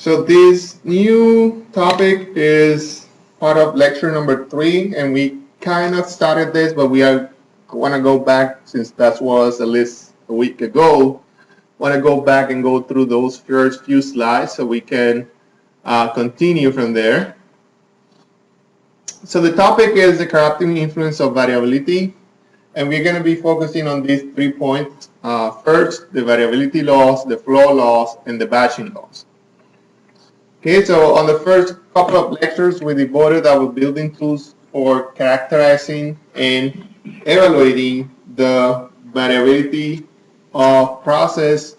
So this new topic is part of lecture number 3, and we kind of started this, but we want to go back since that was at least a week ago. Want to go back and go through those first few slides so we can continue from there. So the topic is the corrupting influence of variability, and we're going to be focusing on these 3 points. First, the variability laws, the flow laws, and the batching laws. Okay, so on the first couple of lectures, we devoted our building tools for characterizing and evaluating the variability of process,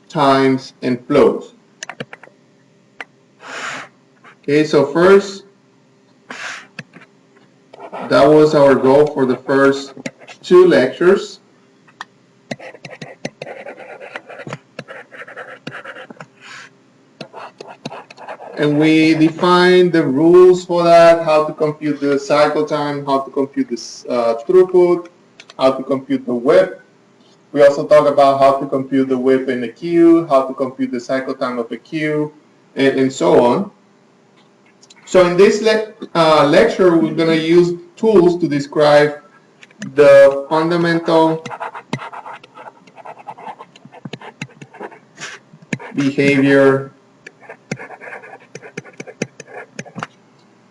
times, and flows. Okay, so first, that was our goal for the first 2 lectures. And we defined the rules for that, how to compute the cycle time, how to compute the throughput, how to compute the WIP. We also talked about how to compute the WIP in the queue, how to compute the cycle time of the queue, and so on. So in this lecture, we're going to use tools to describe the fundamental behavior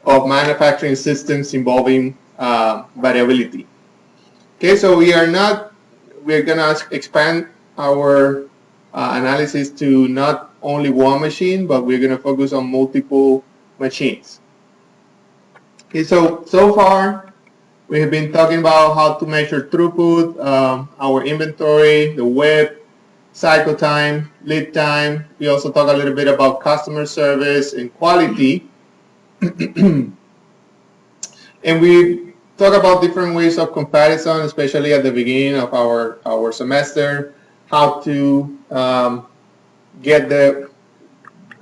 of manufacturing systems involving variability. Okay, so we're going to expand our analysis to not only one machine, but we're going to focus on multiple machines. Okay, so far we have been talking about how to measure throughput, our inventory, the WIP, cycle time, lead time. We also talk a little bit about customer service and quality. And we talk about different ways of comparison, especially at the beginning of our semester, how to get the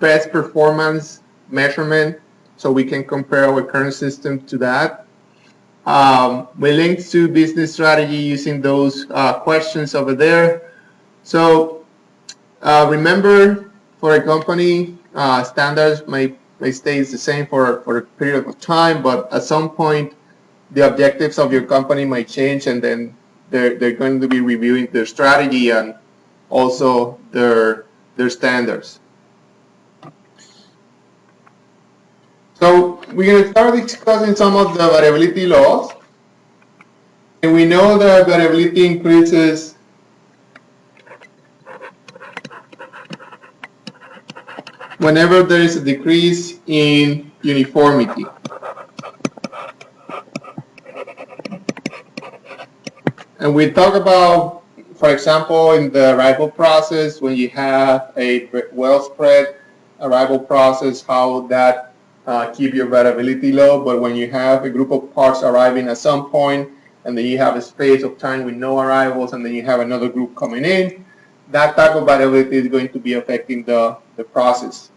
best performance measurement so we can compare our current system to that. We linked to business strategy using those questions over there. So remember, for a company, standards may stay the same for a period of time, but at some point the objectives of your company might change, and then they're going to be reviewing their strategy and also their standards. So we're going to start discussing some of the variability laws, and we know that variability increases whenever there is a decrease in uniformity. And we talk about, for example, in the arrival process, when you have a well-spread arrival process, how that keep your variability low. But when you have a group of parts arriving at some point, and then you have a space of time with no arrivals, and then you have another group coming in, that type of variability is going to be affecting the process.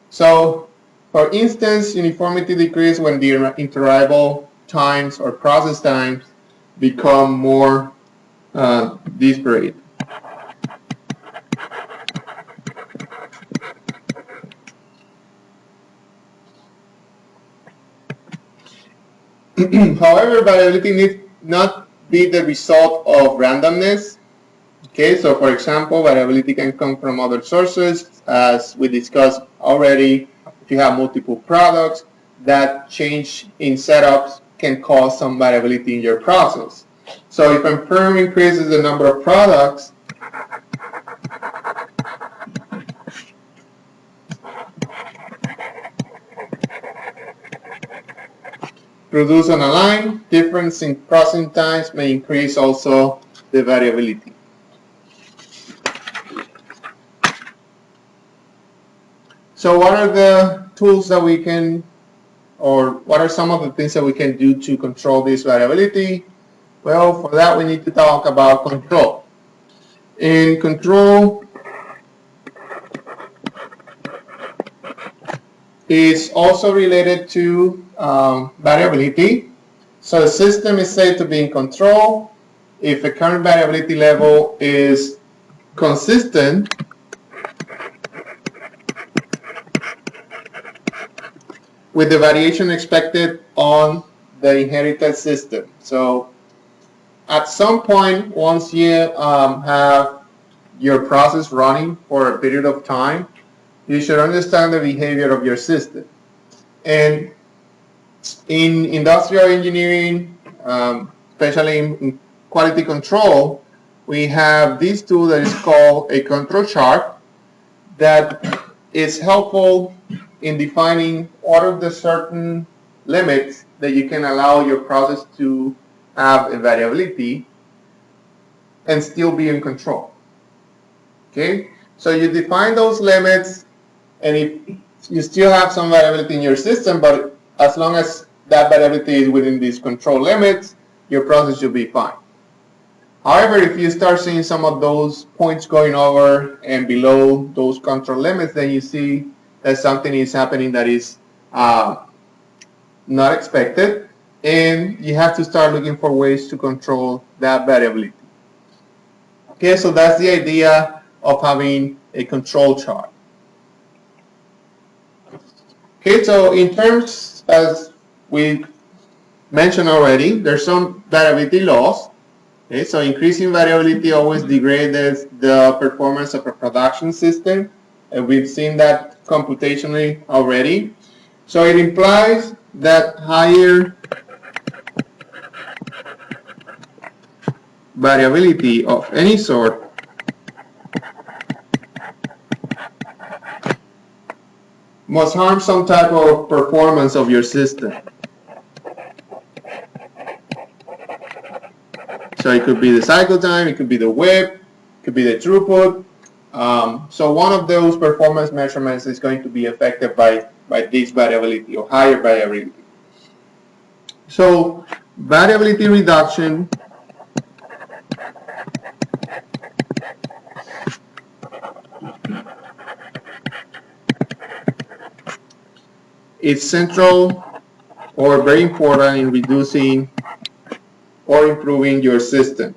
So, for instance, uniformity decreases when the interarrival times or process times become more disparate. However, variability need not be the result of randomness. Okay, so for example, variability can come from other sources, as we discussed already. If you have multiple products, that change in setups can cause some variability in your process. So if a firm increases the number of products, produced on a line, difference in processing times may increase also the variability. So what are the tools that we can, or what are some of the things that we can do to control this variability? Well, for that we need to talk about control. And control is also related to variability. So the system is said to be in control if the current variability level is consistent with the variation expected on the inherited system. So at some point, once you have your process running for a period of time, you should understand the behavior of your system. And in industrial engineering, especially in quality control, we have this tool that is called a control chart that is helpful in defining what are the certain limits that you can allow your process to have a variability and still be in control. Okay, so you define those limits, and if you still have some variability in your system, but as long as that variability is within these control limits, your process should be fine. However, if you start seeing some of those points going over and below those control limits, then you see that something is happening that is not expected, and you have to start looking for ways to control that variability. Okay, so that's the idea of having a control chart. Okay, so in terms, as we mentioned already, there's some variability loss. Okay, so increasing variability always degrades the performance of a production system, and we've seen that computationally already. So it implies that higher variability of any sort must harm some type of performance of your system. So it could be the cycle time, it could be the WIP, it could be the throughput. So one of those performance measurements is going to be affected by this variability or higher variability. So variability reduction is central or very important in reducing or improving your system.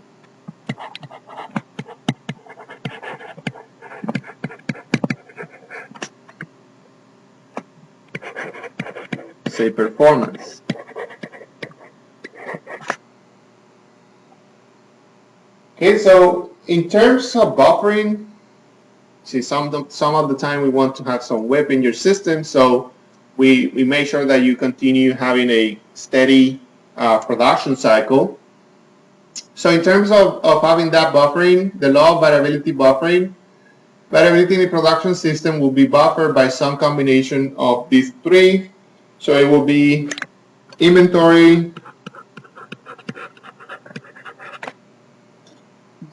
Say performance. Okay, so in terms of buffering, see some of the time we want to have some WIP in your system, so we make sure that you continue having a steady production cycle. So in terms of having that buffering, the law of variability buffering, variability in the production system will be buffered by some combination of these three. So it will be inventory,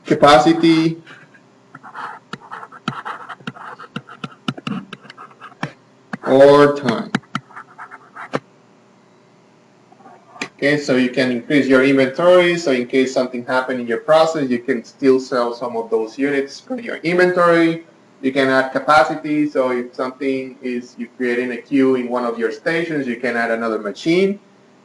capacity, or time. Okay, so you can increase your inventory, so in case something happened in your process, you can still sell some of those units from your inventory. You can add capacity, so if something is, you're creating a queue in one of your stations, you can add another machine,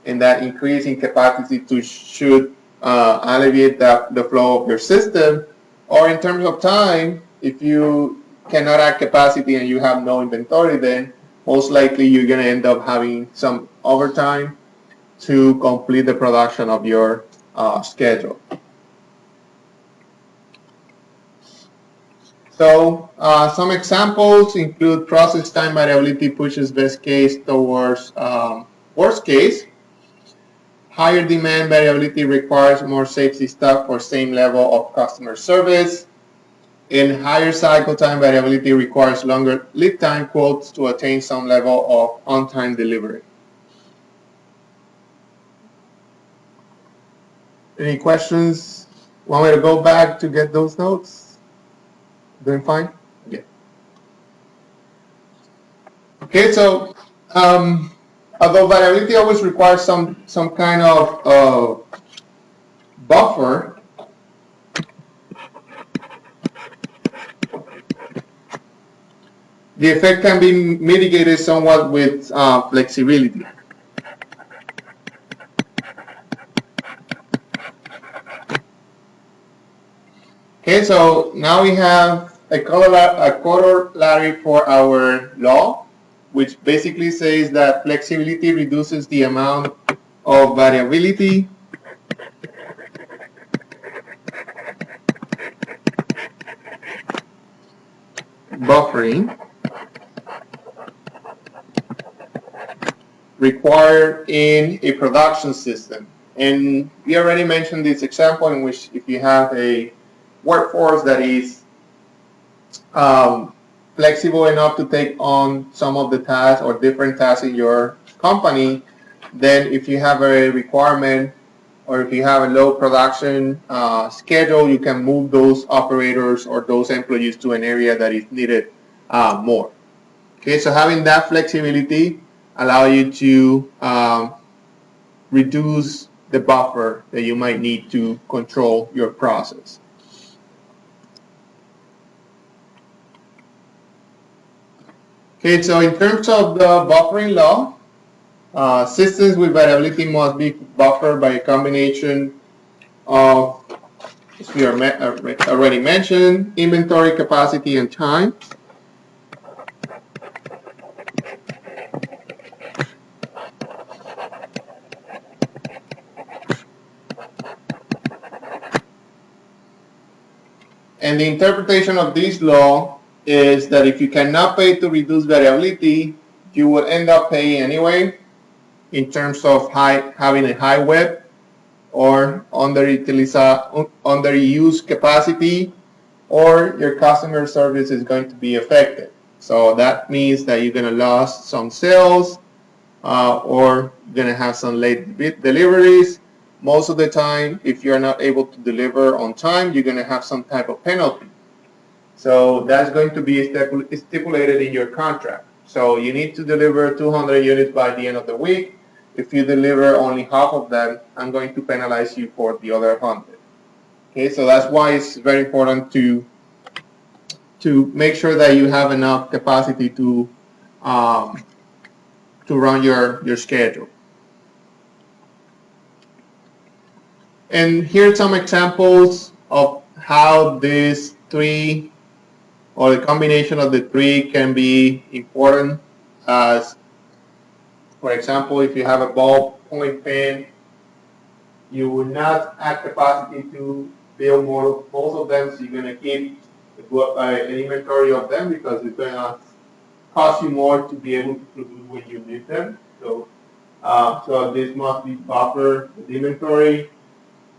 and that increase in capacity should alleviate the flow of your system. Or in terms of time, if you cannot add capacity and you have no inventory, then most likely you're going to end up having some overtime to complete the production of your schedule. So some examples include process time variability pushes best case towards worst case. Higher demand variability requires more safety stock for same level of customer service. And higher cycle time variability requires longer lead time quotes to attain some level of on-time delivery. Any questions? Want me to go back to get those notes? Doing fine? Okay. Okay, so although variability always requires some kind of buffer, the effect can be mitigated somewhat with flexibility. Okay, so now we have a corollary for our law. which basically says that flexibility reduces the amount of variability buffering required in a production system. And we already mentioned this example in which if you have a workforce that is flexible enough to take on some of the tasks or different tasks in your company, then if you have a requirement or if you have a low production schedule, you can move those operators or those employees to an area that is needed more. Okay, so having that flexibility allow you to reduce the buffer that you might need to control your process. Okay, so in terms of the buffering law, systems with variability must be buffered by a combination of, as we already mentioned, inventory capacity and time. And the interpretation of this law is that if you cannot pay to reduce variability, you will end up paying anyway in terms of having a high WEP or underused capacity, or your customer service is going to be affected. So that means that you're going to lose some sales or you're going to have some late deliveries. Most of the time, if you're not able to deliver on time, you're going to have some type of penalty. So that's going to be stipulated in your contract. So you need to deliver 200 units by the end of the week. If you deliver only half of them, I'm going to penalize you for the other 100. Okay, so that's why it's very important to make sure that you have enough capacity to run your schedule. And here's some examples of how these three or the combination of the three can be important. As for example, if you have a ballpoint pen, you will not have capacity to build most of them, so you're going to keep an inventory of them because it's going to cost you more to be able to produce when you need them. So, so this must be buffered with inventory.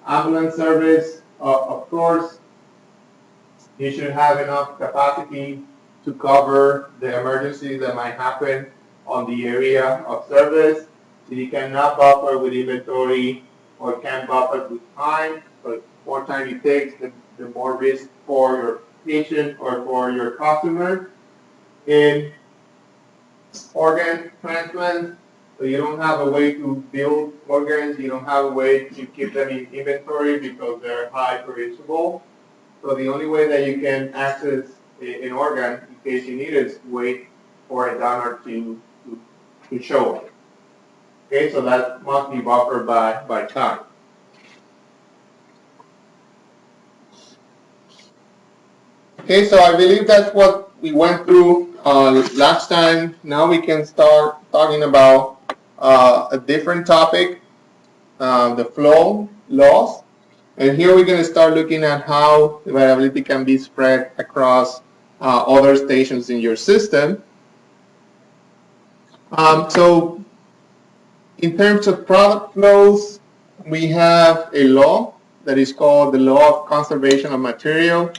Ambulance service, of course, you should have enough capacity to cover the emergencies that might happen on the area of service. So you cannot buffer with inventory or can buffer with time. But the more time you take, the more risk for your patient or for your customer. In organ transplant, so you don't have a way to build organs, you don't have a way to keep them in inventory because they're high perishable. So the only way that you can access an organ in case you need it is wait for a donor to show up. Okay, so that must be buffered by time. Okay, so I believe that's what we went through last time. Now we can start talking about a different topic, the flow loss. And here we're going to start looking at how the variability can be spread across other stations in your system. So in terms of product flows, we have a law that is called the law of conservation of material.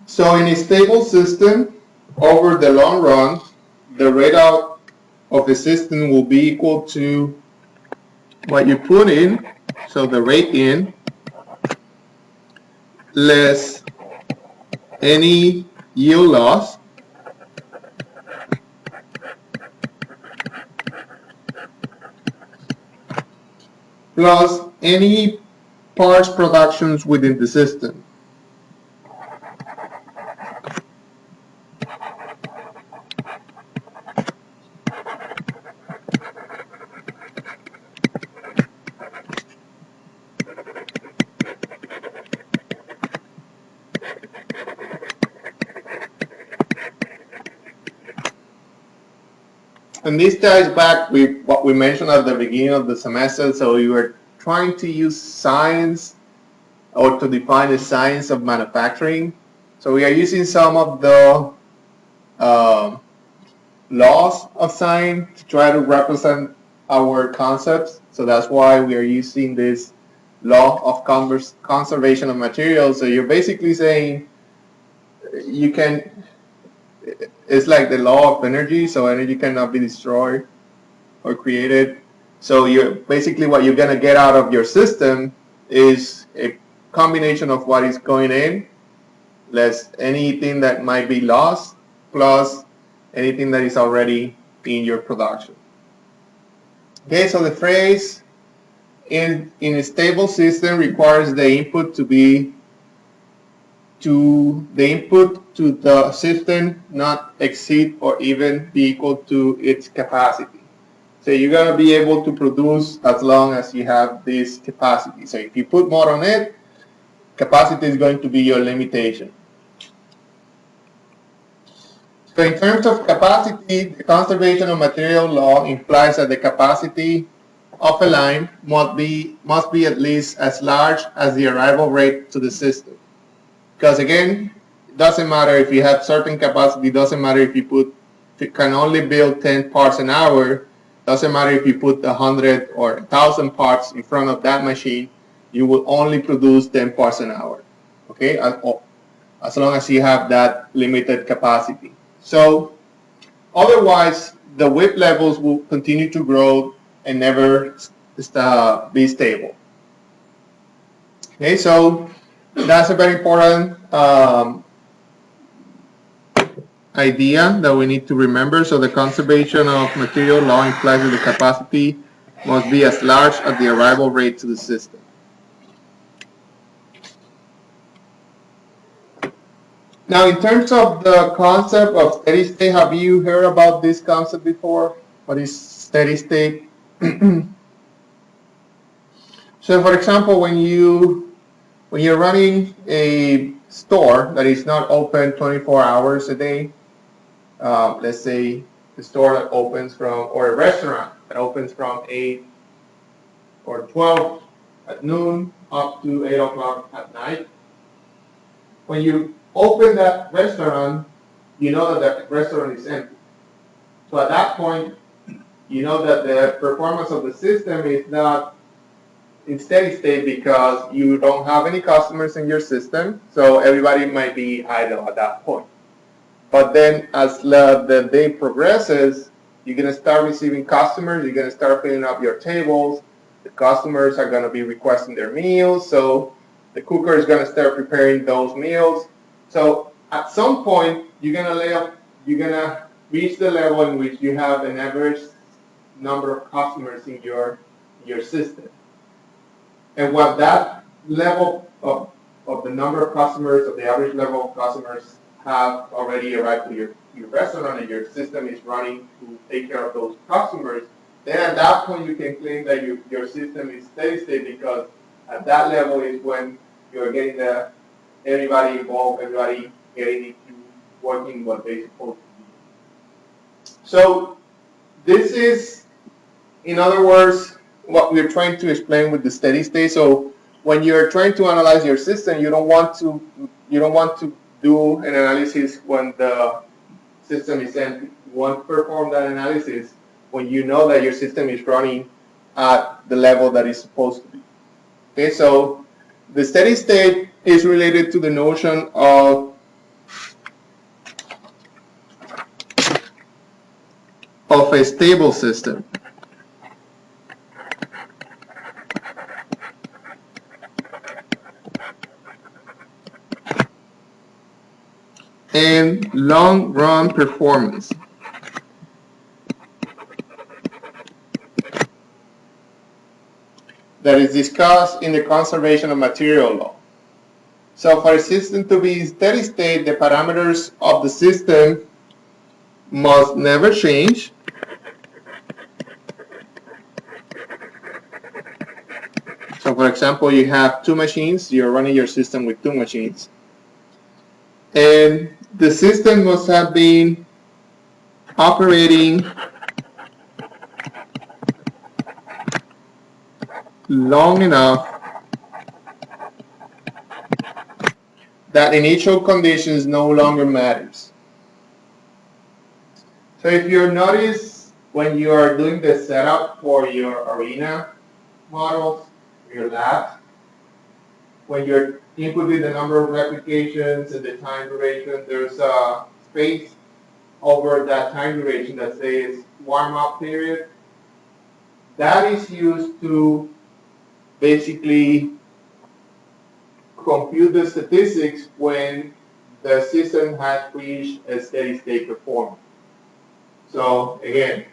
So in a stable system, over the long run, the rate out of the system will be equal to what you put in, so the rate in, less any yield loss, plus any parts productions within the system. And this ties back with what we mentioned at the beginning of the semester. So we were trying to use science or to define the science of manufacturing. So we are using some of the laws of science to try to represent our concepts. So that's why we are using this law of conservation of materials. So you're basically saying you can, it's like the law of energy. So energy cannot be destroyed or created. So you're basically what you're gonna get out of your system is a combination of what is going in, less anything that might be lost, plus anything that is already in your production. Okay, so the phrase in a stable system requires the input to the system not exceed or even be equal to its capacity. So you're going to be able to produce as long as you have this capacity. So if you put more on it, capacity is going to be your limitation. So in terms of capacity, the conservation of material law implies that the capacity of a line must be at least as large as the arrival rate to the system. Because again, it doesn't matter if you have certain capacity, it doesn't matter if you can only build 10 parts an hour, doesn't matter if you put 100 or 1,000 parts in front of that machine, you will only produce 10 parts an hour, okay, as long as you have that limited capacity. So otherwise, the WIP levels will continue to grow and never be stable. Okay, so that's a very important idea that we need to remember. So the conservation of material law implies that the capacity must be as large as the arrival rate to the system. Now, in terms of the concept of steady state, have you heard about this concept before? What is steady state? So, for example, when you're running a store that is not open 24 hours a day, let's say the store that opens from, or a restaurant that opens from 8 or 12 at noon up to 8 o'clock at night. When you open that restaurant, you know that the restaurant is empty. So at that point, you know that the performance of the system is not in steady state because you don't have any customers in your system, so everybody might be idle at that point. But then as the day progresses, you're going to start receiving customers, you're going to start filling up your tables, the customers are going to be requesting their meals, so the cooker is going to start preparing those meals. So at some point, you're going to reach the level in which you have an average number of customers in your system. And what that level of the number of customers, of the average level of customers have already arrived to your restaurant and your system is running to take care of those customers, then at that point you can claim that your system is steady state, because at that level is when you're getting everybody involved, everybody getting into working what they're supposed to do. So this is, in other words, what we're trying to explain with the steady state. So when you're trying to analyze your system, you don't want to do an analysis when the system is empty. You want to perform that analysis when you know that your system is running at the level that it's supposed to be. Okay, so the steady state is related to the notion of a stable system. And long-run performance. That is discussed in the conservation of material law. So for a system to be steady state, the parameters of the system must never change. So for example, you have two machines, you're running your system with two machines. And the system must have been operating long enough that initial conditions no longer matters. So if you notice when you are doing the setup for your arena models, your labs, when you're inputting the number of replications and the time duration, there's a space over that time duration that says warm-up period. That is used to basically compute the statistics when the system has reached a steady state performance. So again,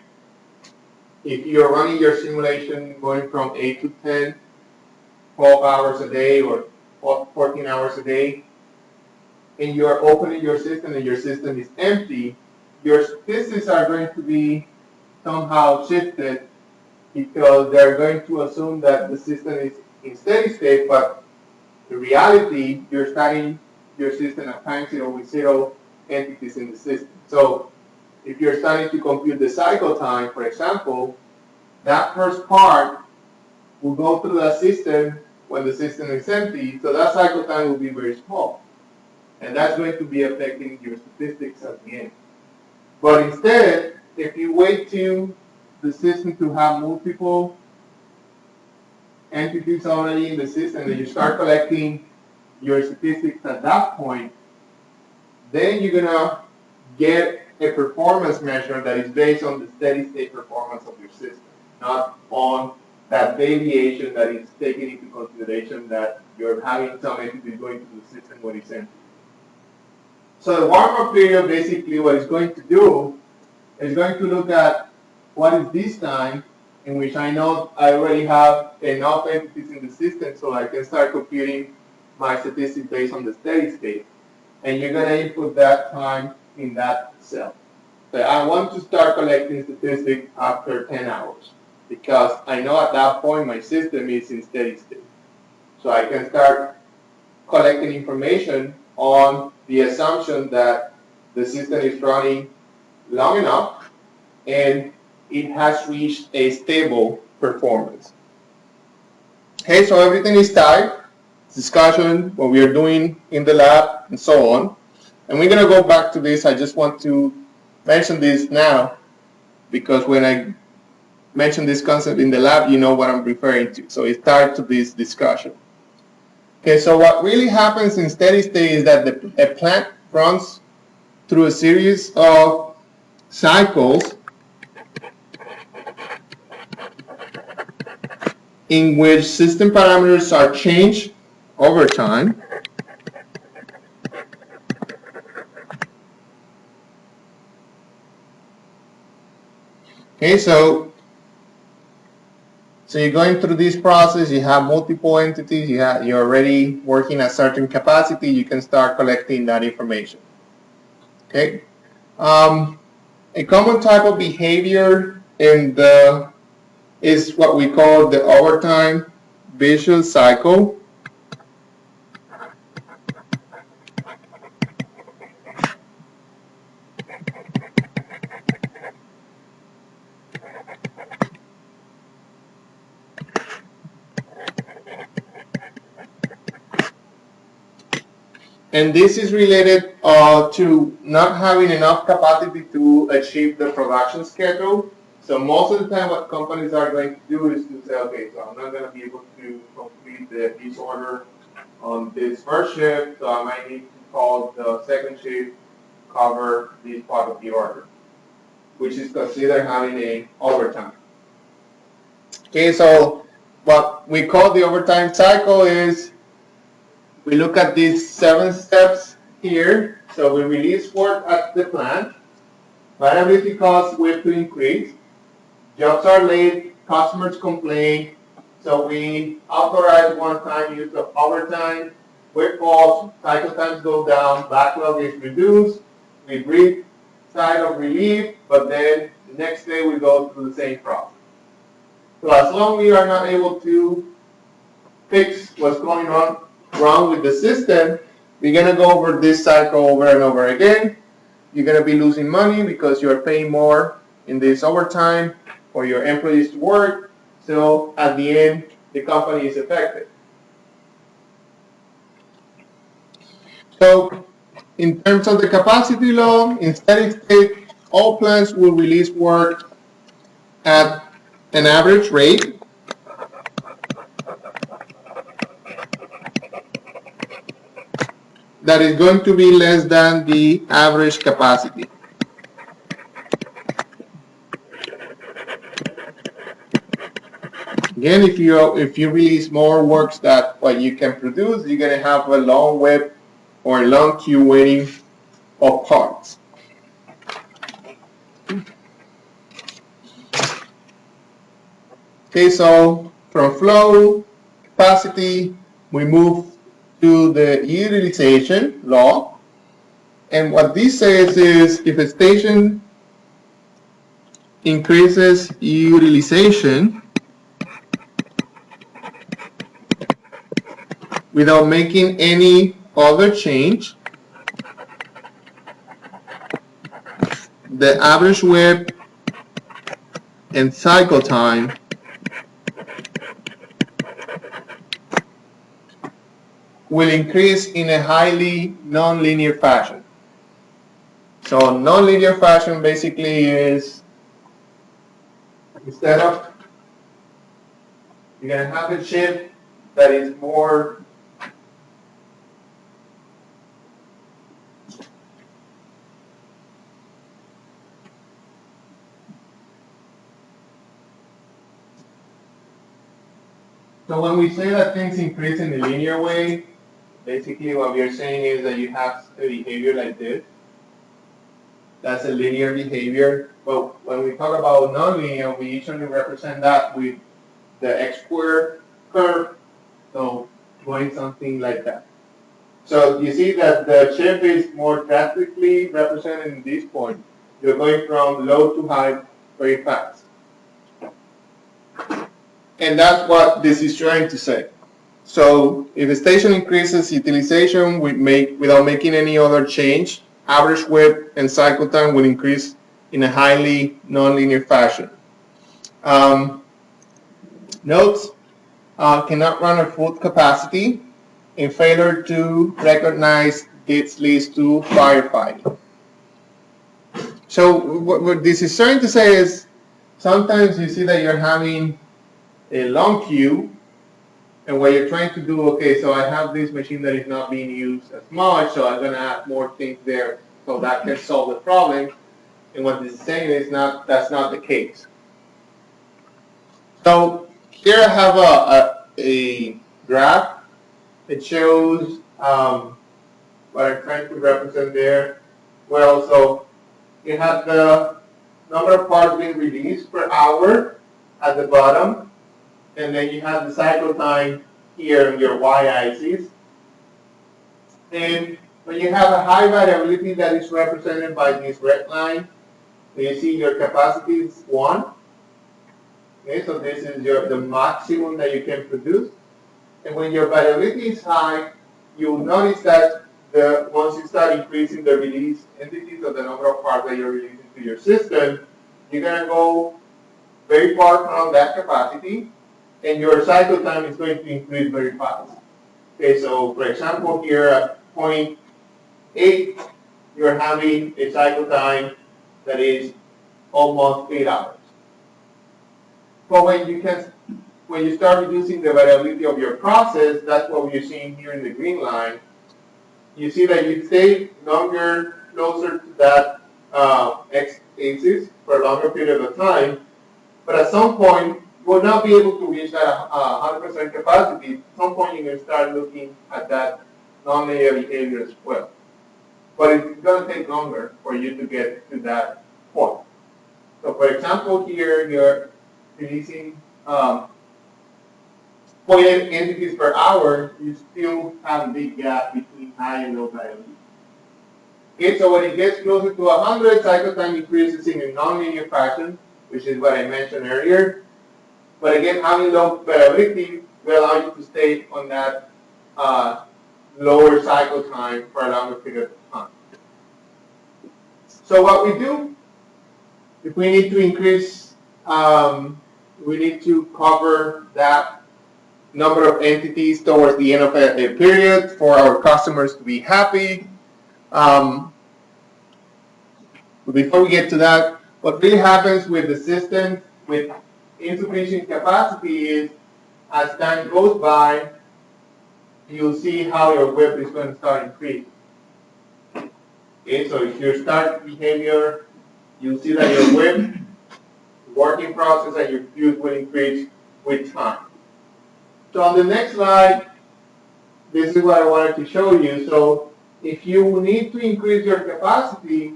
if you're running your simulation going from 8 to 10, 12 hours a day or 14 hours a day, and you're opening your system and your system is empty, your statistics are going to be somehow shifted because they're going to assume that the system is in steady state, but in reality, you're starting your system at time zero with 0 entities in the system. So if you're starting to compute the cycle time, for example, that first part will go through the system when the system is empty, so that cycle time will be very small. And that's going to be affecting your statistics at the end. But instead, if you wait to the system to have multiple entities already in the system and you start collecting your statistics at that point, then you're gonna get a performance measure that is based on the steady state performance of your system, not on that deviation that is taken into consideration that you're having some entities going to the system when it's empty. So the warm-up period basically what it's going to do is going to look at what is this time in which I know I already have enough entities in the system so I can start computing my statistics based on the steady state. And you're going to input that time in that cell. So I want to start collecting statistics after 10 hours because I know at that point my system is in steady state. So I can start collecting information on the assumption that the system is running long enough and it has reached a stable performance. Okay, so everything is tied. Discussion, what we are doing in the lab, and so on. And we're going to go back to this. I just want to mention this now because when I mention this concept in the lab, you know what I'm referring to. So it's tied to this discussion. Okay, so what really happens in steady state is that a plant runs through a series of cycles in which system parameters are changed over time. Okay, so you're going through this process, you have multiple entities, you're already working at certain capacity, you can start collecting that information. Okay, a common type of behavior is what we call the overtime vicious cycle. And this is related to not having enough capacity to achieve the production schedule. So most of the time what companies are going to do is to say, okay, so I'm not going to be able to complete this order on this first shift, so I might need to call the second shift, cover this part of the order, which is considered having a overtime. Okay, so what we call the overtime cycle is we look at these 7 steps here. So we release work at the plant, variability costs we have to increase, jobs are late, customers complain, so we authorize one-time use of overtime, quick falls, cycle times go down, backlog is reduced, we breathe sigh of relief, but then the next day we go through the same process. So as long as we are not able to fix what's going on wrong with the system, we're going to go over this cycle over and over again. You're going to be losing money because you're paying more in this overtime for your employees to work. So at the end, the company is affected. So in terms of the capacity law, in steady state, all plants will release work at an average rate that is going to be less than the average capacity. Again, if you release more works than what you can produce, you're going to have a long web or a long queue waiting of parts. Okay, so from flow, capacity, we move to the utilization law. And what this says is if a station increases utilization without making any other change, the average web and cycle time will increase in a highly nonlinear fashion. So nonlinear fashion basically is, instead of, you're going to have a chip that is more So when we say that things increase in a linear way, basically what we are saying is that you have a behavior like this. That's a linear behavior. But when we talk about nonlinear, we usually represent that with the x squared curve. So going something like that. So you see that the chip is more drastically represented in this point. You're going from low to high very fast. And that's what this is trying to say. So if a station increases utilization without making any other change, average web and cycle time will increase in a highly nonlinear fashion. Notes cannot run at full capacity, and failure to recognize this leads to firefighting. So what this is trying to say is sometimes you see that you're having a long queue, and what you're trying to do, okay, so I have this machine that is not being used as much, so I'm going to add more things there so that can solve the problem. And what this is saying is that's not the case. So here I have a graph. It shows what I'm trying to represent there. Well, so you have the number of parts being released per hour at the bottom, and then you have the cycle time here in your y-axis. And when you have a high variability that is represented by this red line, you see your capacity is 1. Okay, so this is the maximum that you can produce. And when your variability is high, you'll notice that once you start increasing the release entities of the number of parts that you're releasing to your system, you're going to go very far from that capacity, and your cycle time is going to increase very fast. Okay, so for example, here at 0.8, you're having a cycle time that is almost 8 hours. But when you start reducing the variability of your process, that's what we're seeing here in the green line. You see that you stay longer, closer to that x-axis for a longer period of time, but at some point, you will not be able to reach that 100% capacity. At some point, you're going to start looking at that nonlinear behavior as well. But it's going to take longer for you to get to that point. So for example, here you're releasing 0.8 entities per hour, you still have a big gap between high and low variability. Okay, so when it gets closer to 100, cycle time increases in a nonlinear fashion, which is what I mentioned earlier. But again, having low variability will allow you to stay on that lower cycle time for a longer period of time. So what we do, if we need to increase, we need to cover that number of entities towards the end of a period for our customers to be happy. But before we get to that, what really happens with the system with insufficient capacity is as time goes by, you'll see how your WIP is going to start increasing. Okay, so if your start behavior, you'll see that your WIP, working process, and your queues will increase with time. So on the next slide, this is what I wanted to show you. So if you need to increase your capacity,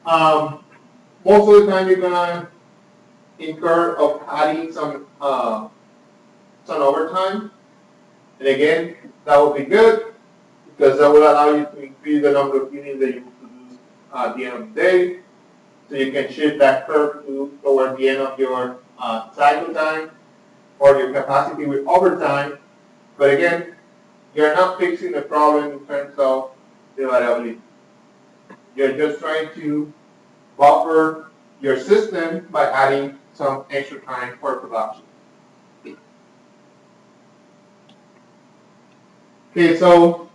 most of the time you're gonna incur of adding some overtime. And again, that will be good because that will allow you to increase the number of units that you produce at the end of the day. So you can shift that curve toward the end of your cycle time or your capacity with overtime. But again, you're not fixing the problem in terms of the variability. You're just trying to buffer your system by adding some extra time for production. Okay, so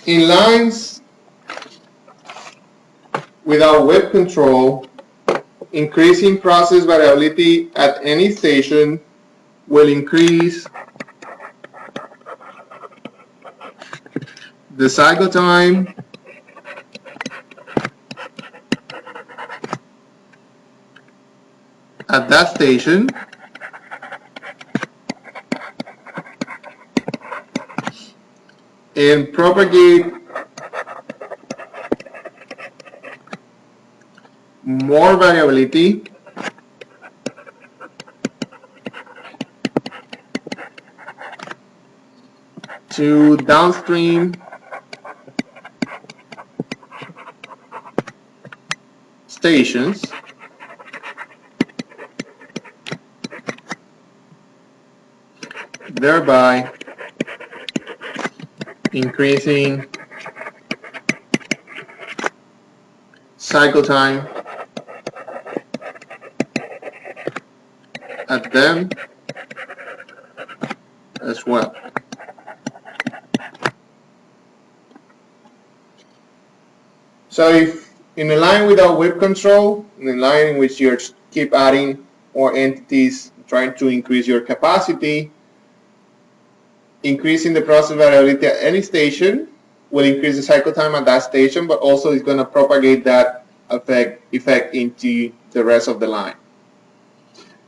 in lines without WIP control, increasing process variability at any station will increase the cycle time at that station and propagate more variability to downstream stations thereby increasing cycle time at them as well. So if in a line without WIP control, in a line in which you keep adding more entities, trying to increase your capacity, increasing the process variability at any station will increase the cycle time at that station, but also it's going to propagate that effect into the rest of the line.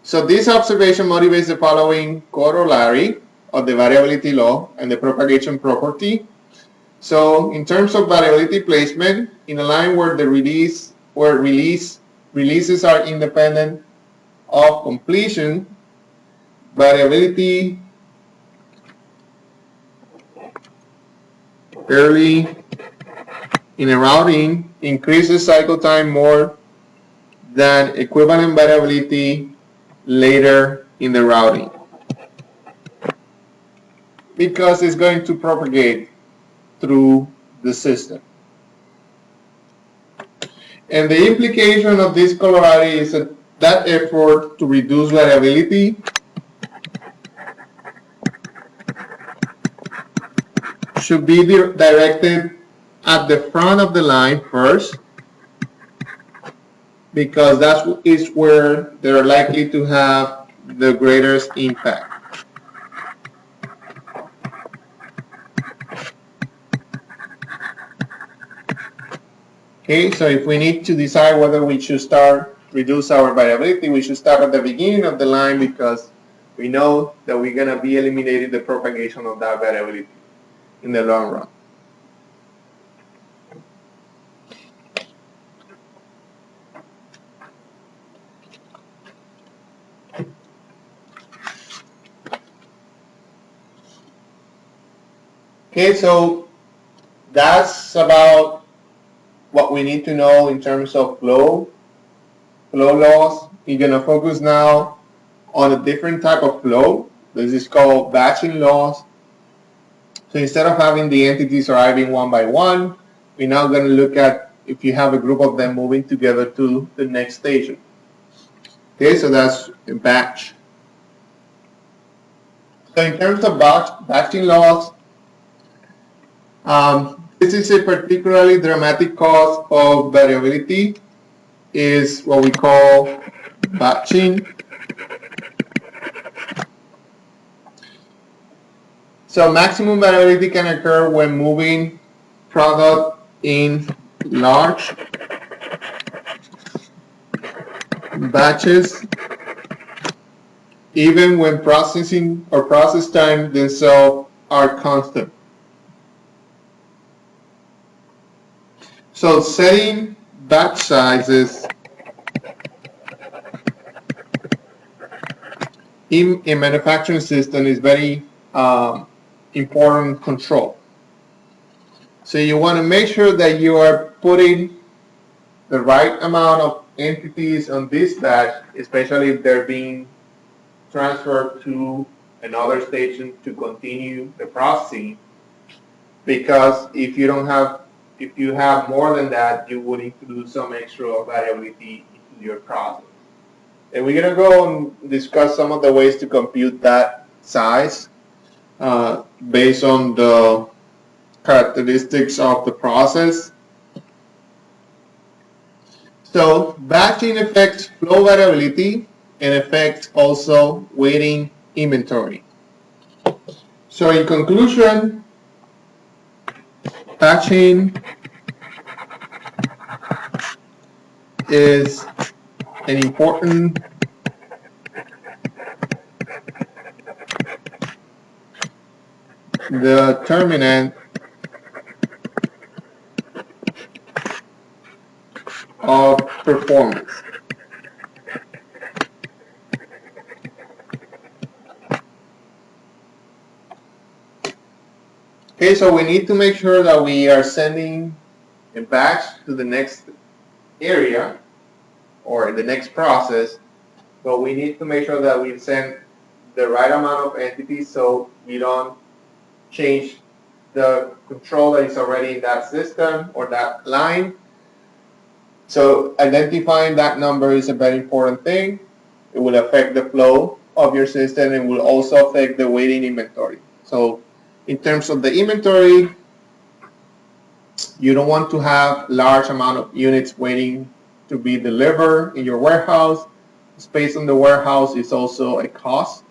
So this observation motivates the following corollary of the variability law and the propagation property. So in terms of variability placement, in a line where releases are independent of completion, variability early in a routing increases cycle time more than equivalent variability later in the routing because it's going to propagate through the system. And the implication of this corollary is that effort to reduce variability should be directed at the front of the line first, because that is where they're likely to have the greatest impact. Okay, so if we need to decide whether we should reduce our variability, we should start at the beginning of the line because we know that we're going to be eliminating the propagation of that variability in the long run. Okay, so that's about what we need to know in terms of flow laws. We're going to focus now on a different type of flow. This is called batching laws. So instead of having the entities arriving one by one, we're now going to look at if you have a group of them moving together to the next station. Okay, so that's a batch. So in terms of batching loss, this is a particularly dramatic cause of variability, is what we call batching. So maximum variability can occur when moving product in large batches, even when processing or process time themselves are constant. So setting batch sizes in a manufacturing system is very important control. So you want to make sure that you are putting the right amount of entities on this batch, especially if they're being transferred to another station to continue the processing. Because if you have more than that, you would include some extra variability into your process. And we're gonna go and discuss some of the ways to compute that size based on the characteristics of the process. So batching affects flow variability and affects also waiting inventory. So in conclusion, batching is an important determinant of performance. Okay, so we need to make sure that we are sending a batch to the next area or the next process, but we need to make sure that we send the right amount of entities so we don't change the control that is already in that system or that line. So identifying that number is a very important thing. It will affect the flow of your system and will also affect the waiting inventory. So in terms of the inventory, you don't want to have large amount of units waiting to be delivered in your warehouse. Space in the warehouse is also a cost.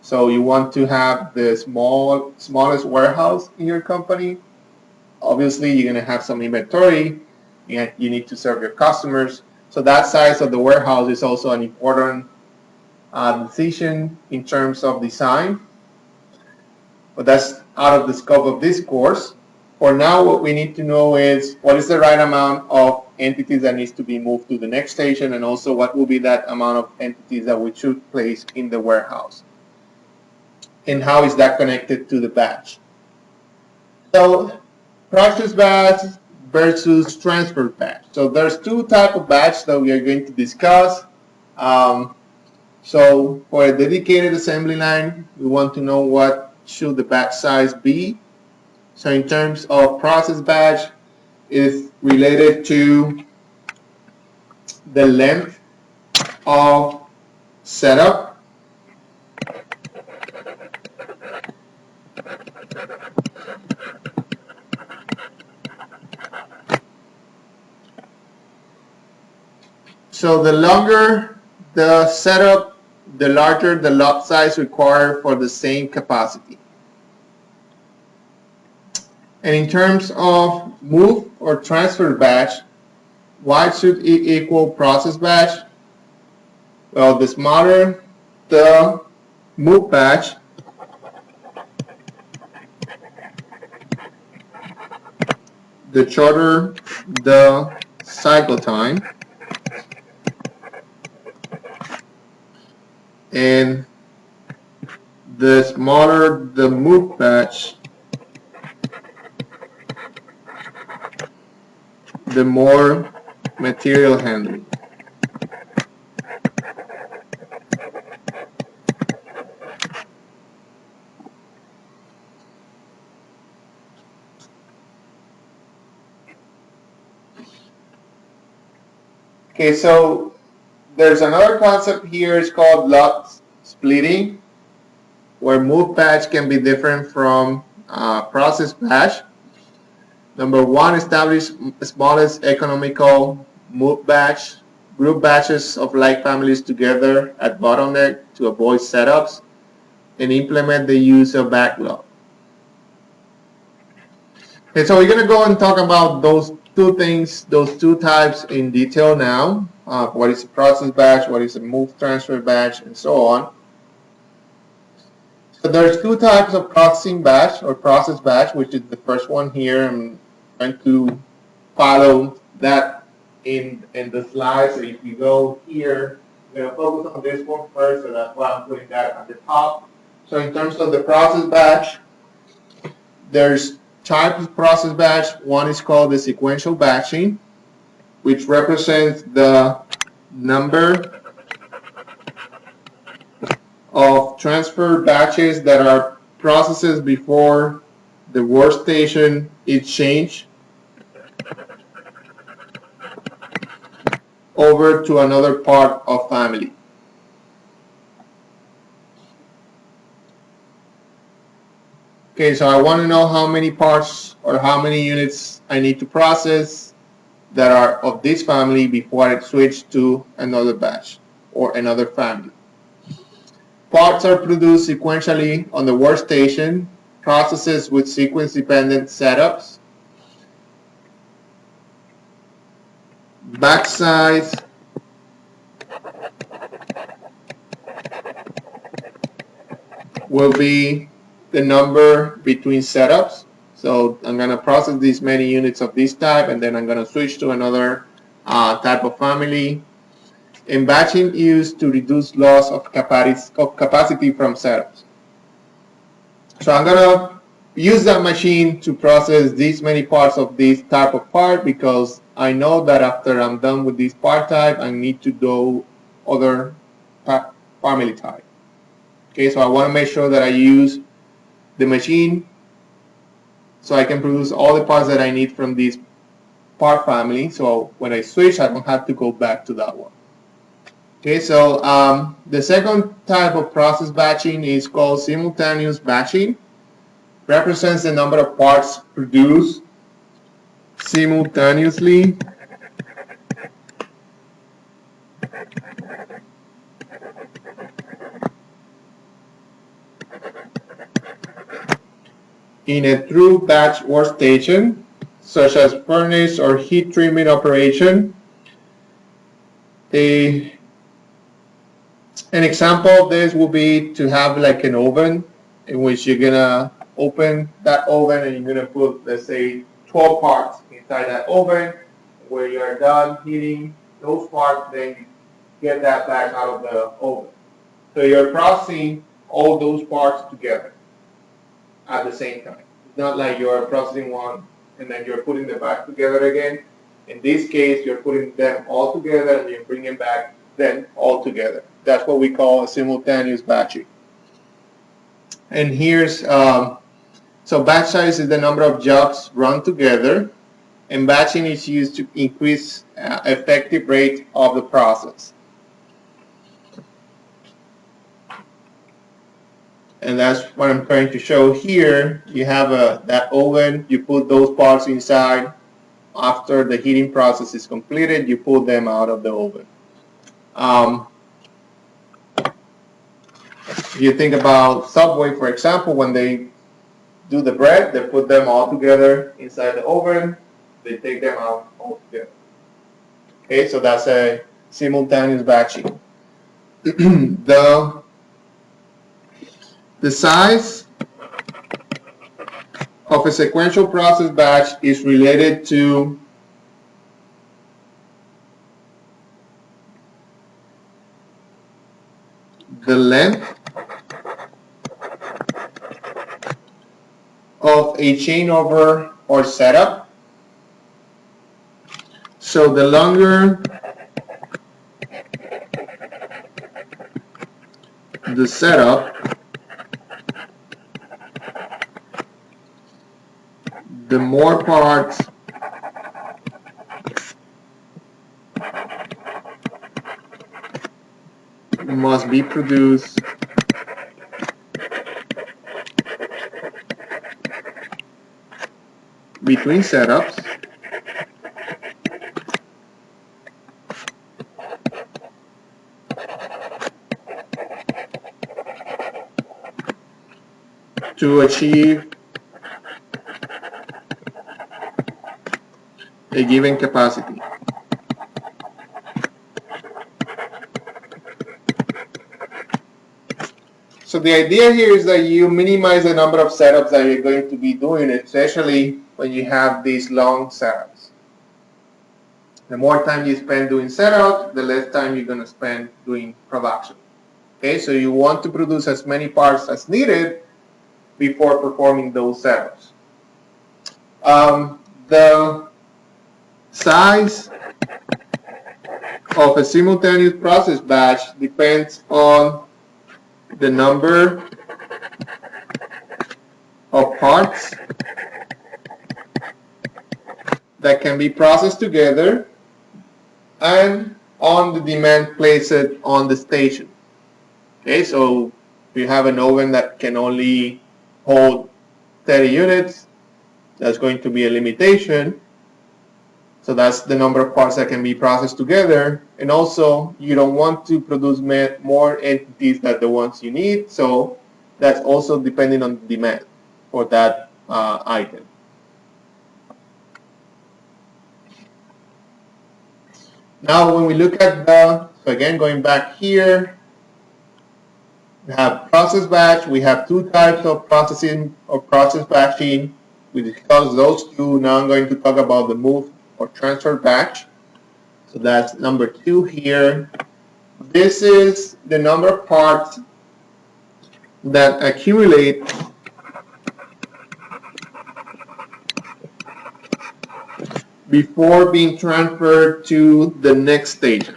So you want to have the smallest warehouse in your company. Obviously, you're going to have some inventory. You need to serve your customers. So that size of the warehouse is also an important decision in terms of design. But that's out of the scope of this course. For now, what we need to know is what is the right amount of entities that needs to be moved to the next station, and also what will be that amount of entities that we should place in the warehouse. And how is that connected to the batch? So process batch versus transfer batch. So there's two types of batch that we are going to discuss. So for a dedicated assembly line, we want to know what should the batch size be. So in terms of process batch, is related to the length of setup, so the longer the setup, the larger the lot size required for the same capacity. And in terms of move or transfer batch, what should it equal process batch? Well, the smaller the move batch, the shorter the cycle time, and the smaller the move batch, the more material handling. Okay, so there's another concept here. It's called lot splitting, where move batch can be different from process batch. Number one, establish smallest economical move batch. Group batches of like families together at bottleneck to avoid setups and implement the use of backlog. Okay, so we're going to go and talk about those two things, those two types in detail now. What is a process batch, what is a move transfer batch, and so on. So there's two types of processing batch or process batch, which is the first one here. I'm trying to follow that in the slide. So if you go here, I'm going to focus on this one first, so that's why I'm putting that at the top. So in terms of the process batch, there's type of process batch. One is called the sequential batching, which represents the number of transfer batches that are processes before the workstation is changed over to another part of family. Okay, so I want to know how many parts or how many units I need to process that are of this family before I switch to another batch or another family. Parts are produced sequentially on the workstation, processes with sequence-dependent setups. Batch size will be the number between setups. So I'm going to process these many units of this type, and then I'm going to switch to another type of family. And batching used to reduce loss of capacity from setups. So I'm going to use that machine to process these many parts of this type of part, because I know that after I'm done with this part type, I need to do other family type. Okay, so I want to make sure that I use the machine so I can produce all the parts that I need from this part family. So when I switch, I don't have to go back to that one. Okay, so the second type of process batching is called simultaneous batching. Represents the number of parts produced simultaneously in a true batch workstation, such as furnace or heat treatment operation. An example of this will be to have like an oven in which you're gonna open that oven and you're gonna put, let's say, 12 parts inside that oven. Where you're done heating those parts, then you get that back out of the oven. So you're processing all those parts together at the same time. It's not like you're processing one and then you're putting them back together again. In this case, you're putting them all together and you're bringing back them all together. That's what we call a simultaneous batching. And here's, so batch size is the number of jobs run together, and batching is used to increase effective rate of the process. And that's what I'm trying to show here. You have that oven, you put those parts inside. After the heating process is completed, you pull them out of the oven. You think about Subway, for example, when they do the bread, they put them all together inside the oven, they take them out all together. Okay, so that's a simultaneous batching. The size of a sequential process batch is related to the length of a changeover or setup. So the longer the setup, the more parts must be produced between setups to achieve a given capacity. So the idea here is that you minimize the number of setups that you're going to be doing, especially when you have these long setups. The more time you spend doing setups, the less time you're going to spend doing production. Okay, so you want to produce as many parts as needed before performing those setups. The size of a simultaneous process batch depends on the number of parts that can be processed together and on the demand placed on the station. Okay, so if you have an oven that can only hold 30 units, that's going to be a limitation. So that's the number of parts that can be processed together. And also, you don't want to produce more entities than the ones you need. So that's also depending on the demand for that item. Now, when we look at so again, going back here, we have process batch. We have two types of processing or process batching. We discussed those two. Now I'm going to talk about the move or transfer batch. So that's number 2 here. This is the number of parts that accumulate before being transferred to the next stage.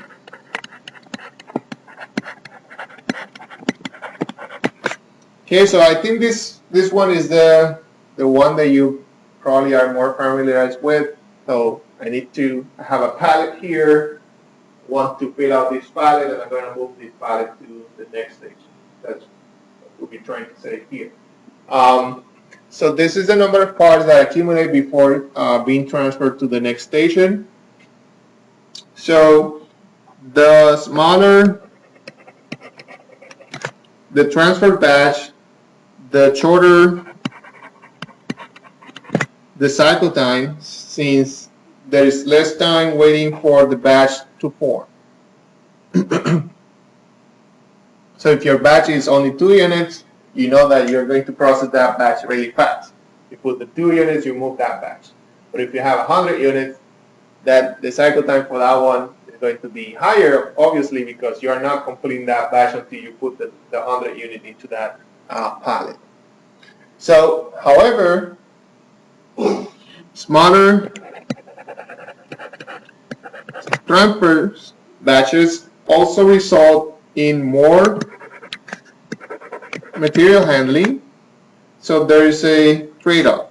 Okay, so I think this one is the one that you probably are more familiarized with. So I need to have a pallet here, want to fill out this pallet, and I'm going to move this pallet to the next stage. That's what we're trying to say here. So this is the number of parts that accumulate before being transferred to the next station. So the smaller the transfer batch, the shorter the cycle time, since there is less time waiting for the batch to form. So if your batch is only 2 units, you know that you're going to process that batch really fast. You put the 2 units, you move that batch. But if you have 100 units, that the cycle time for that one is going to be higher, obviously, because you're not completing that batch until you put the 100 unit into that pallet. So, however, smaller transfer batches also result in more material handling, so there is a trade-off.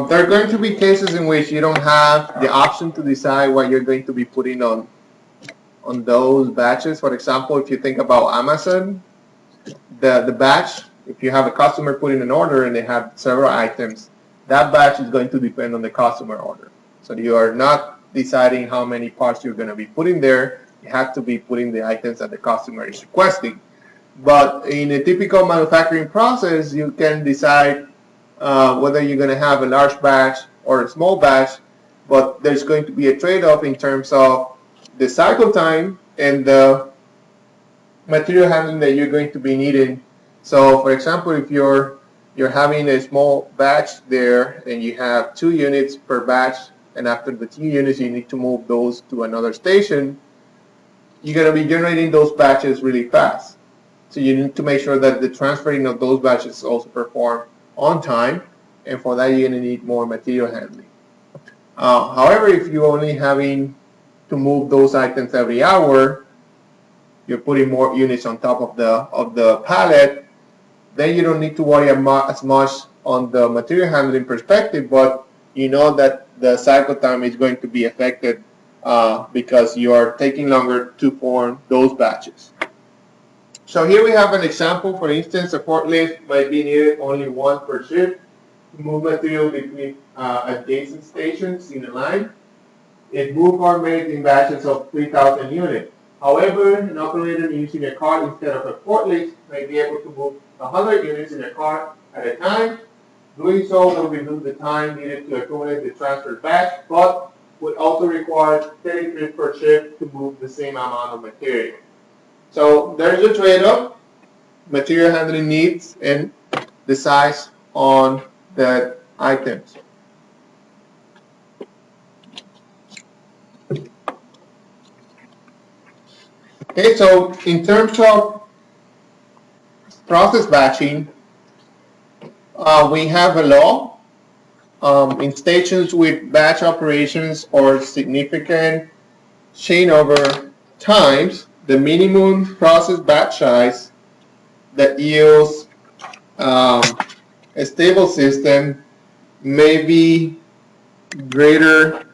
There are going to be cases in which you don't have the option to decide what you're going to be putting on those batches. For example, if you think about Amazon, the batch, if you have a customer put in an order and they have several items, that batch is going to depend on the customer order. So you are not deciding how many parts you're going to be putting there. You have to be putting the items that the customer is requesting. But in a typical manufacturing process, you can decide whether you're going to have a large batch or a small batch, but there's going to be a trade-off in terms of the cycle time and the material handling that you're going to be needing. So, for example, if you're having a small batch there and you have 2 units per batch, and after the 2 units you need to move those to another station, you're going to be generating those batches really fast. So you need to make sure that the transferring of those batches is also performed on time, and for that you're going to need more material handling. However, if you're only having to move those items every hour, you're putting more units on top of the pallet, then you don't need to worry as much on the material handling perspective, but you know that the cycle time is going to be affected because you are taking longer to form those batches. So here we have an example. For instance, a forklift might be needed only once per shift to move material between adjacent stations in a line. It moves are made in batches of 3,000 units. However, an operator using a cart instead of a forklift may be able to move 100 units in a cart at a time. Doing so will reduce the time needed to accumulate the transfer batch, but would also require 30 trips per shift to move the same amount of material. So there's a trade-off, material handling needs and the size on the items. Okay, so in terms of process batching, we have a law. In stations with batch operations or significant changeover times, the minimum process batch size that yields a stable system may be greater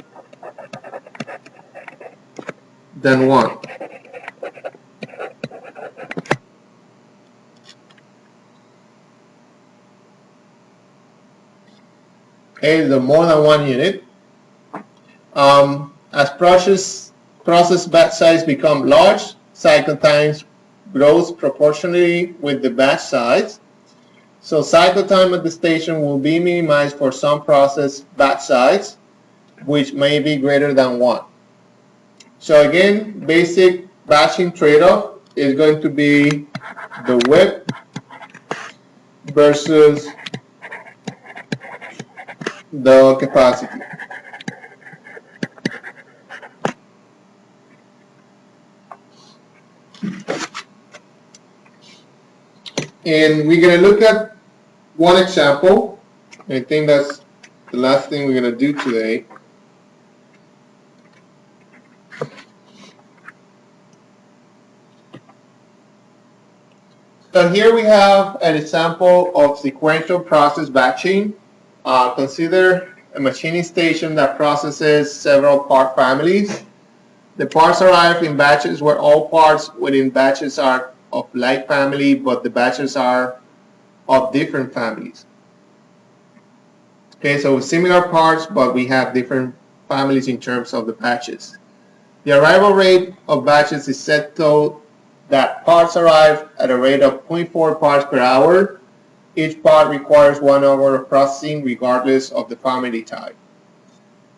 than 1. Okay, the more than 1 unit. As process batch size become large, cycle times grows proportionally with the batch size. So cycle time at the station will be minimized for some process batch size, which may be greater than 1. So again, basic batching trade-off is going to be the width versus the capacity. And we're going to look at one example. I think that's the last thing we're going to do today. So here we have an example of sequential process batching. Consider a machining station that processes several part families. The parts arrive in batches where all parts within batches are of like family, but the batches are of different families. Okay, so similar parts, but we have different families in terms of the batches. The arrival rate of batches is set so that parts arrive at a rate of 0.4 parts per hour. Each part requires 1 hour of processing regardless of the family type.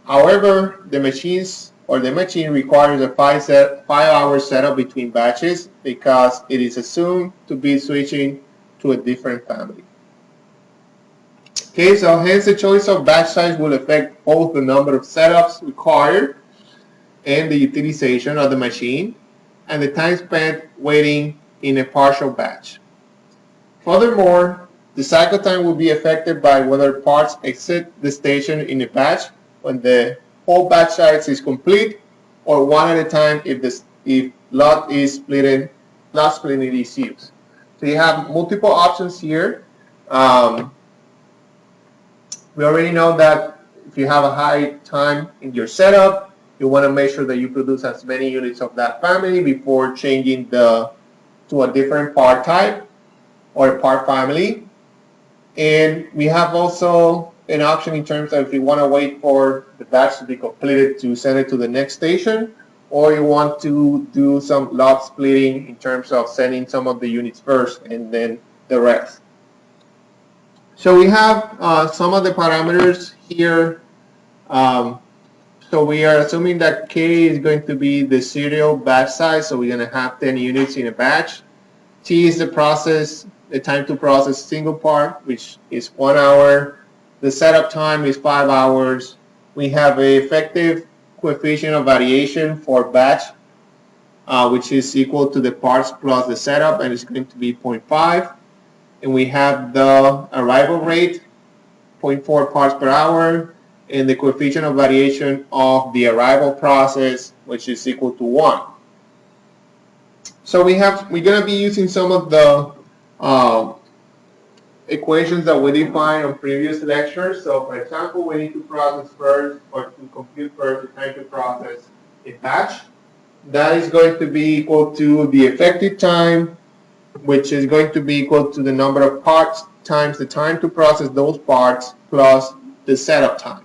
However, the machine requires a 5-hour setup between batches because it is assumed to be switching to a different family. Okay, so hence the choice of batch size will affect both the number of setups required and the utilization of the machine and the time spent waiting in a partial batch. Furthermore, the cycle time will be affected by whether parts exit the station in a batch when the whole batch size is complete, or one at a time if lot splitting is used. So you have multiple options here. We already know that if you have a high time in your setup, you want to make sure that you produce as many units of that family before changing to a different part type or a part family. And we have also an option in terms of if you want to wait for the batch to be completed to send it to the next station, or you want to do some lot splitting in terms of sending some of the units first and then the rest. So we have some of the parameters here. So we are assuming that K is going to be the serial batch size, so we're going to have 10 units in a batch. T is the time to process single part, which is 1 hour. The setup time is 5 hours. We have an effective coefficient of variation for batch, which is equal to the parts plus the setup, and it's going to be 0.5. And we have the arrival rate, 0.4 parts per hour, and the coefficient of variation of the arrival process, which is equal to 1. So we're going to be using some of the equations that we defined on previous lectures. So for example, we need to process first or to compute first the time to process a batch. That is going to be equal to the effective time, which is going to be equal to the number of parts times the time to process those parts plus the setup time.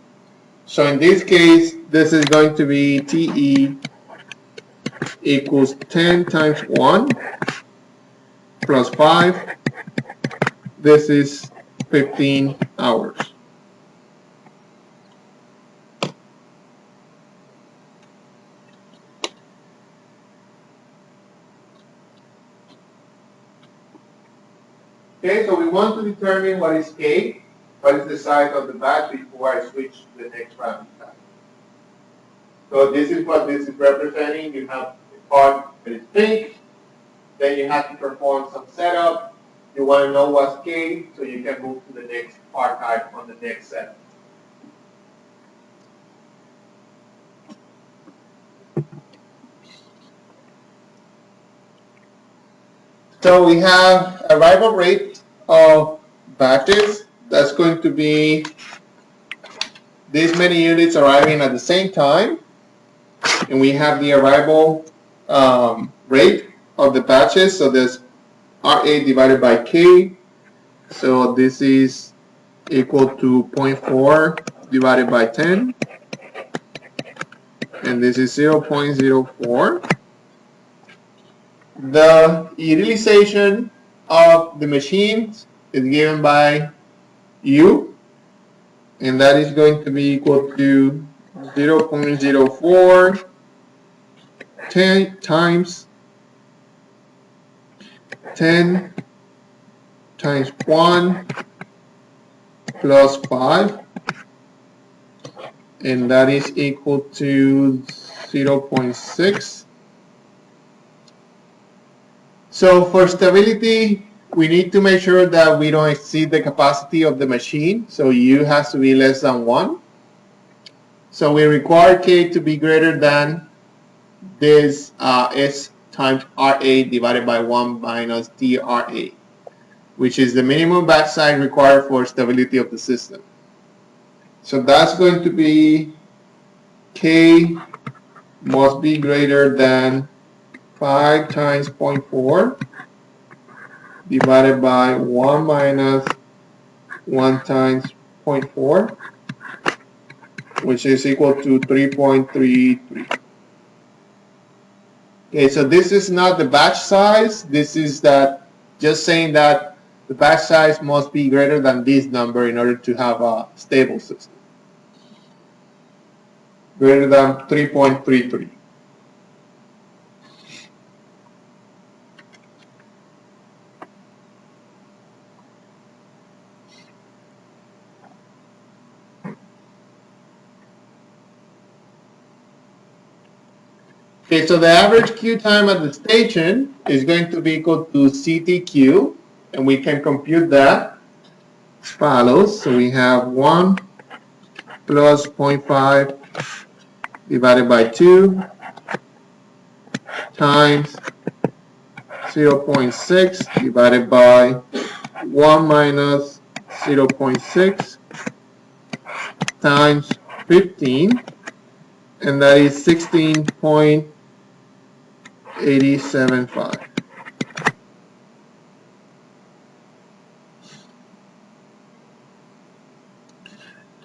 So in this case, this is going to be TE equals 10 times 1 plus 5. This is 15 hours. Okay, so we want to determine what is K, what is the size of the batch before I switch to the next round. So this is what this is representing. You have a part that is pink, then you have to perform some setup. You want to know what's K, so you can move to the next part type on the next setup. So we have arrival rate of batches. That's going to be this many units arriving at the same time. And we have the arrival rate of the batches. So there's RA divided by K. So this is equal to 0.4 divided by 10. And this is 0.04. The utilization of the machines is given by U, and that is going to be equal to 0.04 10 times 10 times 1 plus 5, and that is equal to 0.6. So for stability, we need to make sure that we don't exceed the capacity of the machine. So U has to be less than 1. So we require K to be greater than this S times RA divided by 1 minus DRA, which is the minimum batch size required for stability of the system. So that's going to be K must be greater than 5 times 0.4 divided by 1 minus 1 times 0.4, which is equal to 3.33. Okay, so this is not the batch size. This is that just saying that the batch size must be greater than this number in order to have a stable system. Greater than 3.33. Okay, so the average queue time at the station is going to be equal to CTQ, and we can compute that as follows. So we have 1 plus 0.5 divided by 2 times 0.6 divided by 1 minus 0.6 times 15, and that is 16.875.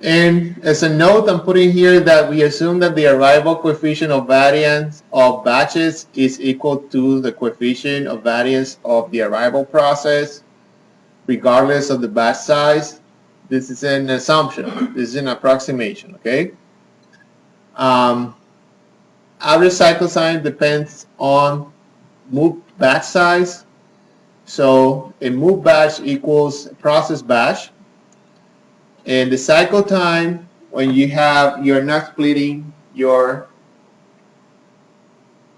And as a note, I'm putting here that we assume that the arrival coefficient of variance of batches is equal to the coefficient of variance of the arrival process, regardless of the batch size. This is an assumption. This is an approximation, okay? Average cycle time depends on moved batch size. So a moved batch equals a process batch. And the cycle time, when you're not splitting your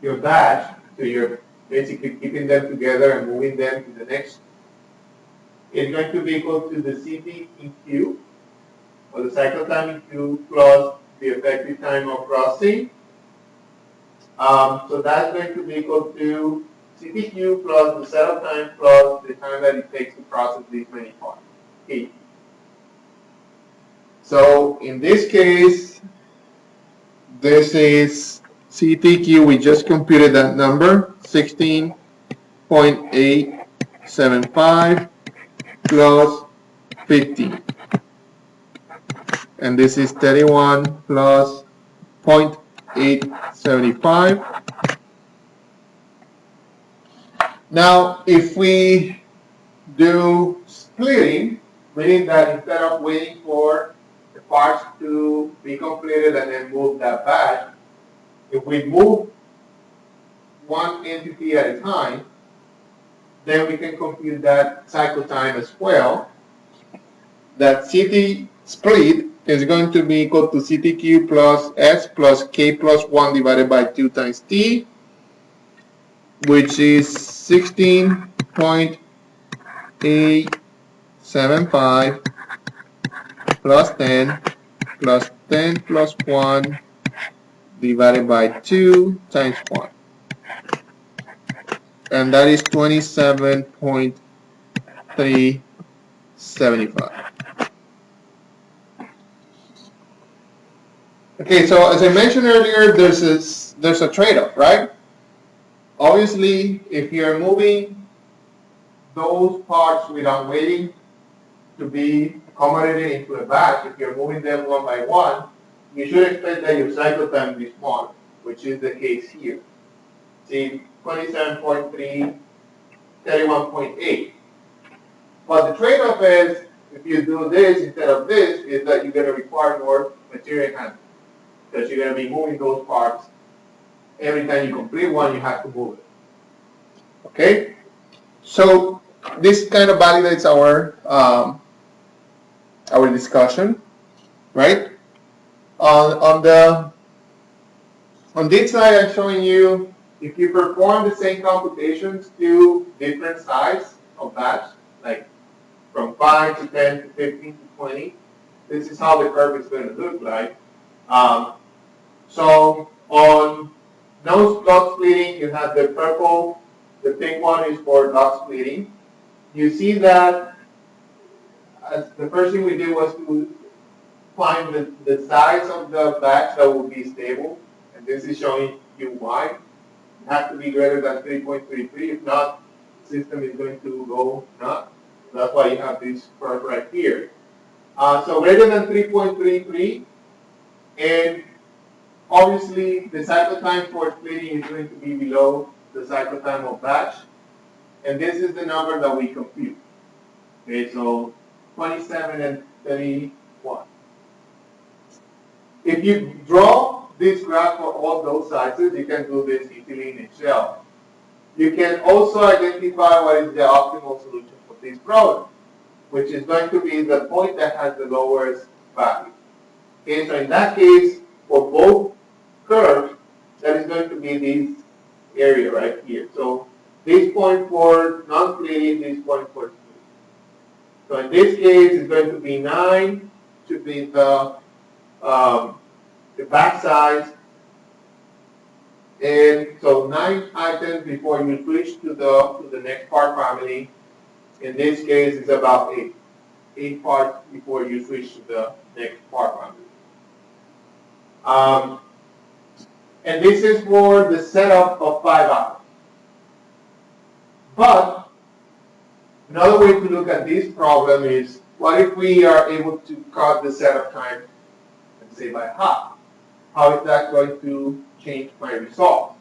batch, so you're basically keeping them together and moving them to the next, is going to be equal to the CT in Q, or the cycle time in Q plus the effective time of processing. So that's going to be equal to CTQ plus the setup time plus the time that it takes to process these many parts. 8. So in this case, this is CTQ. We just computed that number, 16.875 plus 15. And this is 31 plus 0.875. Now, if we do splitting, meaning that instead of waiting for the parts to be completed and then move that batch, if we move one entity at a time, then we can compute that cycle time as well. That CT split is going to be equal to CTQ plus S plus K plus 1 divided by 2 times T, which is 16.875 plus 10 plus 10 plus 1 divided by 2 times 1. And that is 27.375. Okay, so as I mentioned earlier, there's a trade-off, right? Obviously, if you're moving those parts without waiting to be accommodated into a batch, if you're moving them one by one, you should expect that your cycle time will be smaller, which is the case here. See, 27.3, 31.8. But the trade-off is, if you do this instead of this, is that you're going to require more material handling, because you're going to be moving those parts. Every time you complete one, you have to move it. Okay? So this kind of validates our discussion, right? On this slide, I'm showing you if you perform the same computations to different size of batch, like from 5 to 10 to 15 to 20, this is how the curve is going to look like. So on nose dot splitting, you have the purple, the pink one is for dot splitting. You see that the first thing we did was to find the size of the batch that will be stable, and this is showing you why. It has to be greater than 3.33, if not, the system is going to go nuts. That's why you have this curve right here. So greater than 3.33, and obviously the cycle time for splitting is going to be below the cycle time of batch, and this is the number that we compute. Okay, so 27 and 31. If you draw this graph for all those sizes, you can do this easily in Excel. You can also identify what is the optimal solution for this problem, which is going to be the point that has the lowest value. Okay, so in that case, for both curves, that is going to be this area right here. So this point for non-splitting, this point for splitting. So in this case, it's going to be 9 to be the batch size, and so 9 items before you switch to the next part family. In this case, it's about 8. 8 parts before you switch to the next part family. And this is for the setup of 5 hours. But another way to look at this problem is, what if we are able to cut the setup time, let's say, by half? How is that going to change my result?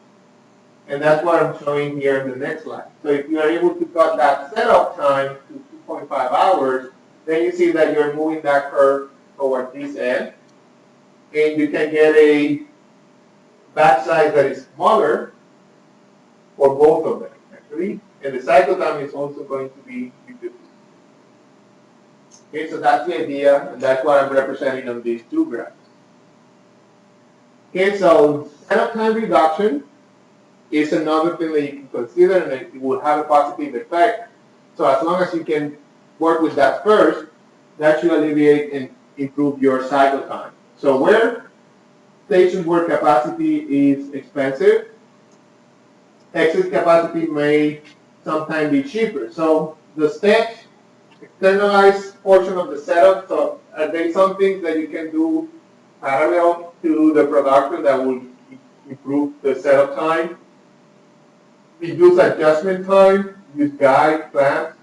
And that's what I'm showing here in the next slide. So if you are able to cut that setup time to 2.5 hours, then you see that you're moving that curve towards this end, and you can get a batch size that is smaller for both of them, actually, and the cycle time is also going to be reduced. Okay, so that's the idea, and that's what I'm representing on these two graphs. Okay, so setup time reduction is another thing that you can consider, and it will have a positive effect. So as long as you can work with that first, that should alleviate and improve your cycle time. So where station work capacity is expensive, excess capacity may sometimes be cheaper. So the steps externalized portion of the setup. So there's some things that you can do parallel to the production that will improve the setup time. Reduce adjustment time, use guide, clamps,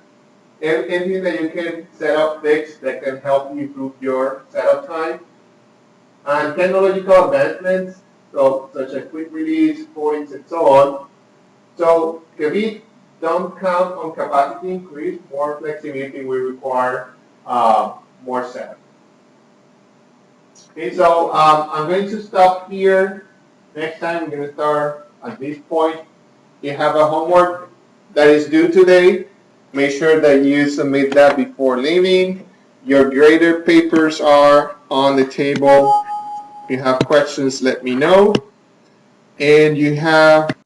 anything that you can set up fix that can help you improve your setup time. And technological advancements, so such as quick release, coatings, and so on. So if we don't count on capacity increase, more flexibility will require more setup. Okay, so I'm going to stop here. Next time we're going to start at this point. You have a homework that is due today. Make sure that you submit that before leaving. Your graded papers are on the table. If you have questions, let me know. And you have